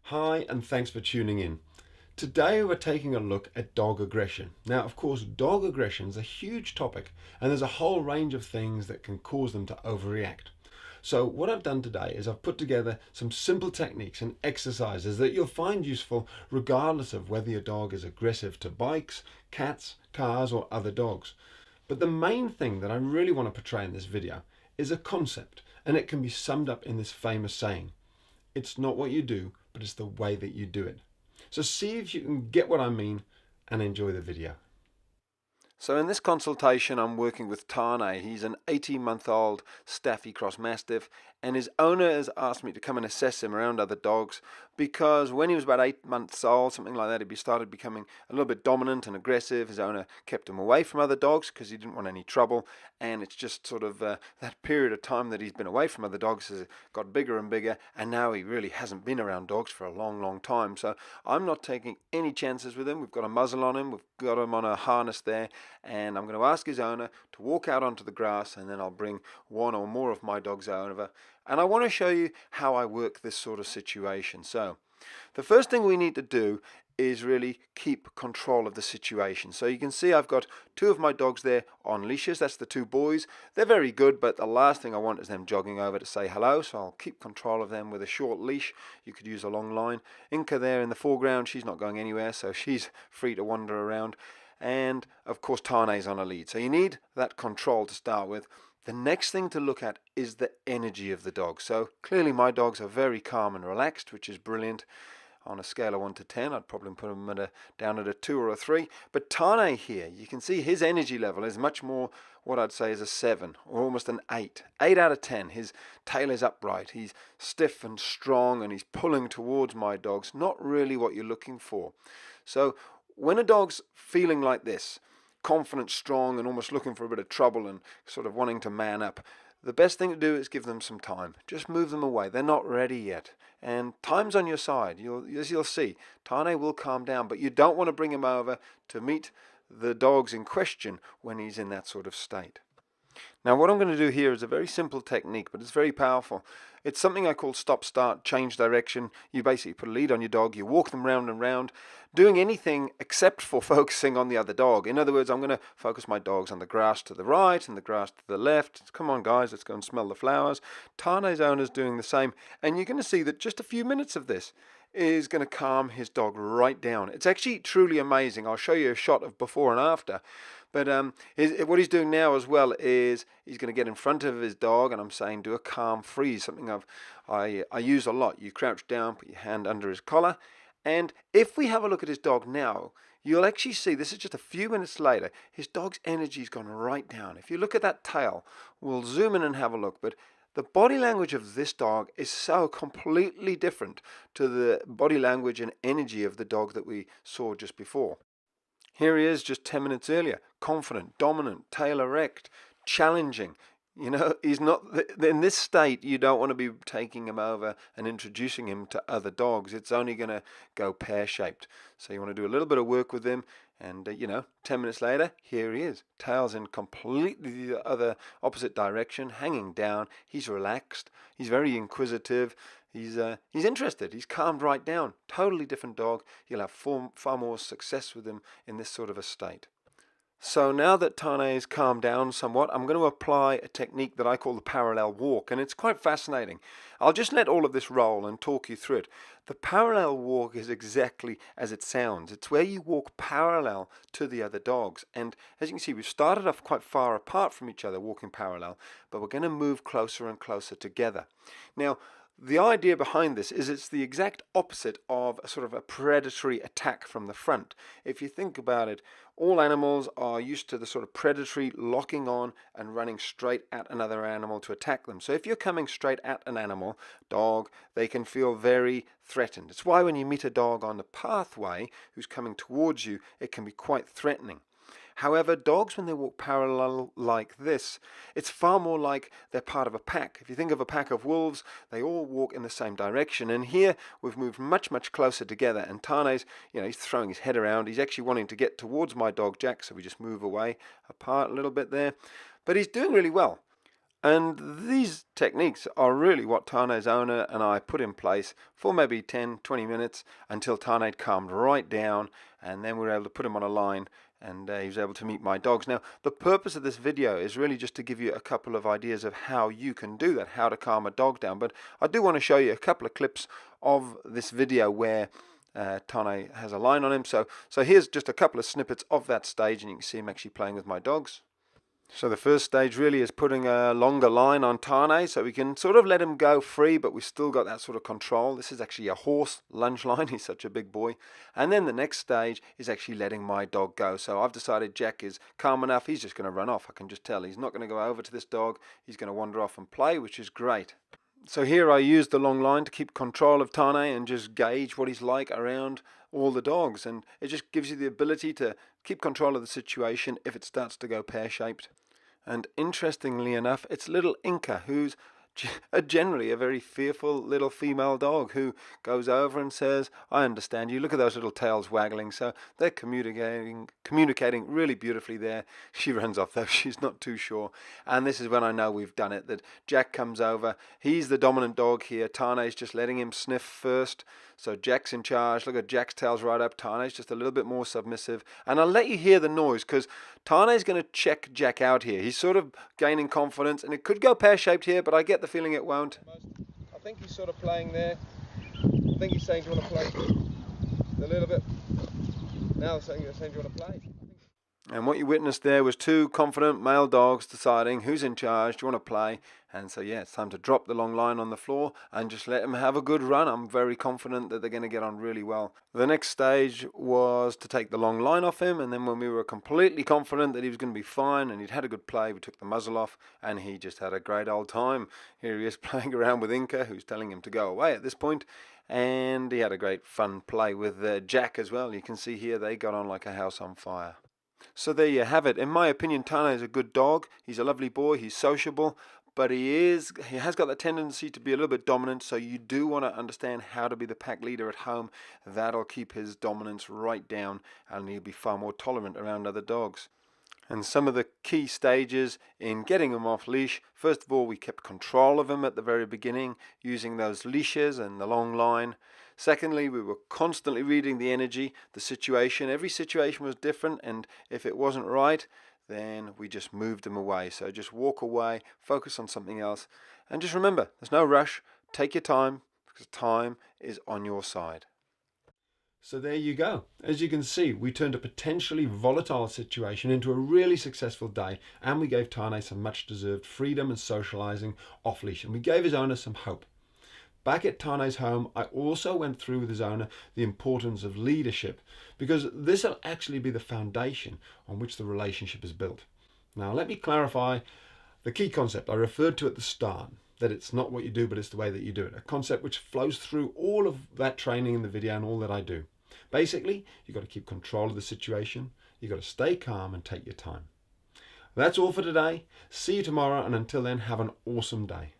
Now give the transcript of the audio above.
Hi, and thanks for tuning in. Today we're taking a look at dog aggression. Now, of course, dog aggression is a huge topic, and there's a whole range of things that can cause them to overreact. So, what I've done today is I've put together some simple techniques and exercises that you'll find useful regardless of whether your dog is aggressive to bikes, cats, cars, or other dogs. But the main thing that I really want to portray in this video is a concept, and it can be summed up in this famous saying: it's not what you do, but it's the way that you do it. So see if you can get what I mean and enjoy the video. So in this consultation, I'm working with Tane. He's an 18-month-old Staffy Cross Mastiff, and his owner has asked me to come and assess him around other dogs because when he was about 8 months old, something like that, he started becoming a little bit dominant and aggressive. His owner kept him away from other dogs because he didn't want any trouble, and it's just sort of that period of time that he's been away from other dogs has got bigger and bigger, and now he really hasn't been around dogs for a long, long time. So I'm not taking any chances with him. We've got a muzzle on him. We've got him on a harness there, and I'm going to ask his owner to walk out onto the grass, and then I'll bring one or more of my dogs over, and I want to show you how I work this sort of situation. So the first thing we need to do is really keep control of the situation. So you can see I've got two of my dogs there on leashes. That's the two boys. They're very good, but the last thing I want is them jogging over to say hello, so I'll keep control of them with a short leash. You could use a long line. Inca there in the foreground, she's not going anywhere, so she's free to wander around. And of course Tane's on a lead. So you need that control to start with. The next thing to look at is the energy of the dog. So clearly my dogs are very calm and relaxed, which is brilliant. On a scale of 1 to 10, I'd probably put him down at a 2 or a 3. But Tane here, you can see his energy level is much more what I'd say is a 7 or almost an 8. 8 out of 10. His tail is upright. He's stiff and strong, and he's pulling towards my dogs. Not really what you're looking for. So when a dog's feeling like this, confident, strong, and almost looking for a bit of trouble and sort of wanting to man up, the best thing to do is give them some time. Just move them away. They're not ready yet. And time's on your side. As you'll see, Tane will calm down, but you don't want to bring him over to meet the dogs in question when he's in that sort of state. Now what I'm going to do here is a very simple technique, but it's very powerful. It's something I call stop, start, change direction. You basically put a lead on your dog, you walk them round and round, doing anything except for focusing on the other dog. In other words, I'm going to focus my dogs on the grass to the right and the grass to the left. Come on guys, let's go and smell the flowers. Tane's owner's doing the same, and you're going to see that just a few minutes of this is going to calm his dog right down. It's actually truly amazing. I'll show you a shot of before and after. But what he's doing now as well is he's going to get in front of his dog, and I'm saying do a calm freeze, something I use a lot. You crouch down, put your hand under his collar, and if we have a look at his dog now, you'll actually see, this is just a few minutes later, his dog's energy's gone right down. If you look at that tail, we'll zoom in and have a look, but the body language of this dog is so completely different to the body language and energy of the dog that we saw just before. Here he is just 10 minutes earlier, confident, dominant, tail erect, challenging. You know, he's not in this state. You don't want to be taking him over and introducing him to other dogs. It's only going to go pear-shaped. So you want to do a little bit of work with him, and 10 minutes later, here he is. Tail's in completely the other opposite direction, hanging down. He's relaxed. He's very inquisitive. He's interested. He's calmed right down. Totally different dog. You'll have far more success with him in this sort of a state. So now that Tane is calmed down somewhat, I'm going to apply a technique that I call the parallel walk, and it's quite fascinating. I'll just let all of this roll and talk you through it. The parallel walk is exactly as it sounds. It's where you walk parallel to the other dogs, and as you can see, we've started off quite far apart from each other, walking parallel, but we're going to move closer and closer together. Now, the idea behind this is it's the exact opposite of a sort of a predatory attack from the front. If you think about it, all animals are used to the sort of predatory locking on and running straight at another animal to attack them. So if you're coming straight at an animal, dog, they can feel very threatened. It's why when you meet a dog on the pathway who's coming towards you, it can be quite threatening. However, dogs, when they walk parallel like this, it's far more like they're part of a pack. If you think of a pack of wolves, they all walk in the same direction. And here we've moved much, much closer together. And Tane's, he's throwing his head around. He's actually wanting to get towards my dog Jack, so we just move away apart a little bit there. But he's doing really well. And these techniques are really what Tane's owner and I put in place for maybe 10-20 minutes until Tane calmed right down, and then we were able to put him on a line and he was able to meet my dogs. Now, the purpose of this video is really just to give you a couple of ideas of how you can do that, how to calm a dog down. But I do want to show you a couple of clips of this video where Tane has a line on him. So here's just a couple of snippets of that stage, and you can see him actually playing with my dogs. So the first stage really is putting a longer line on Tane so we can sort of let him go free, but we've still got that sort of control. This is actually a horse lunge line. He's such a big boy. And then the next stage is actually letting my dog go. So I've decided Jack is calm enough. He's just going to run off. I can just tell he's not going to go over to this dog. He's going to wander off and play, which is great. So here I use the long line to keep control of Tane and just gauge what he's like around all the dogs. And it just gives you the ability to keep control of the situation if it starts to go pear-shaped. And interestingly enough, it's little Inca, who's generally a very fearful little female dog, who goes over and says, I understand you. Look at those little tails waggling. So they're communicating really beautifully there. She runs off though. She's not too sure. And this is when I know we've done it, that Jack comes over. He's the dominant dog here. Tane's just letting him sniff first. So Jack's in charge. Look at Jack's tails right up. Tane's just a little bit more submissive. And I'll let you hear the noise because Tane's going to check Jack out here. He's sort of gaining confidence, and it could go pear-shaped here, but I get the feeling it won't. I think he's sort of playing there. I think he's saying, do you want to play a little bit? Now he's saying, do you want to play? And what you witnessed there was two confident male dogs deciding who's in charge, do you want to play? And so yeah, it's time to drop the long line on the floor and just let them have a good run. I'm very confident that they're going to get on really well. The next stage was to take the long line off him, and then when we were completely confident that he was going to be fine and he'd had a good play, we took the muzzle off and he just had a great old time. Here he is playing around with Inca, who's telling him to go away at this point. And he had a great fun play with Jack as well. You can see here they got on like a house on fire. So there you have it. In my opinion, Tane is a good dog. He's a lovely boy. He's sociable, but he has got the tendency to be a little bit dominant. So you do want to understand how to be the pack leader at home. That'll keep his dominance right down, and he'll be far more tolerant around other dogs. And some of the key stages in getting him off leash: first of all, we kept control of him at the very beginning using those leashes and the long line. Secondly, we were constantly reading the energy, the situation. Every situation was different, and if it wasn't right, then we just moved him away. So just walk away, focus on something else, and just remember, there's no rush. Take your time, because time is on your side. So there you go. As you can see, we turned a potentially volatile situation into a really successful day, and we gave Tane some much deserved freedom and socializing off leash, and we gave his owner some hope. Back at Tane's home, I also went through with his owner the importance of leadership, because this will actually be the foundation on which the relationship is built. Now, let me clarify the key concept I referred to at the start, that it's not what you do, but it's the way that you do it. A concept which flows through all of that training in the video and all that I do. Basically, you've got to keep control of the situation. You've got to stay calm and take your time. That's all for today. See you tomorrow, and until then, have an awesome day.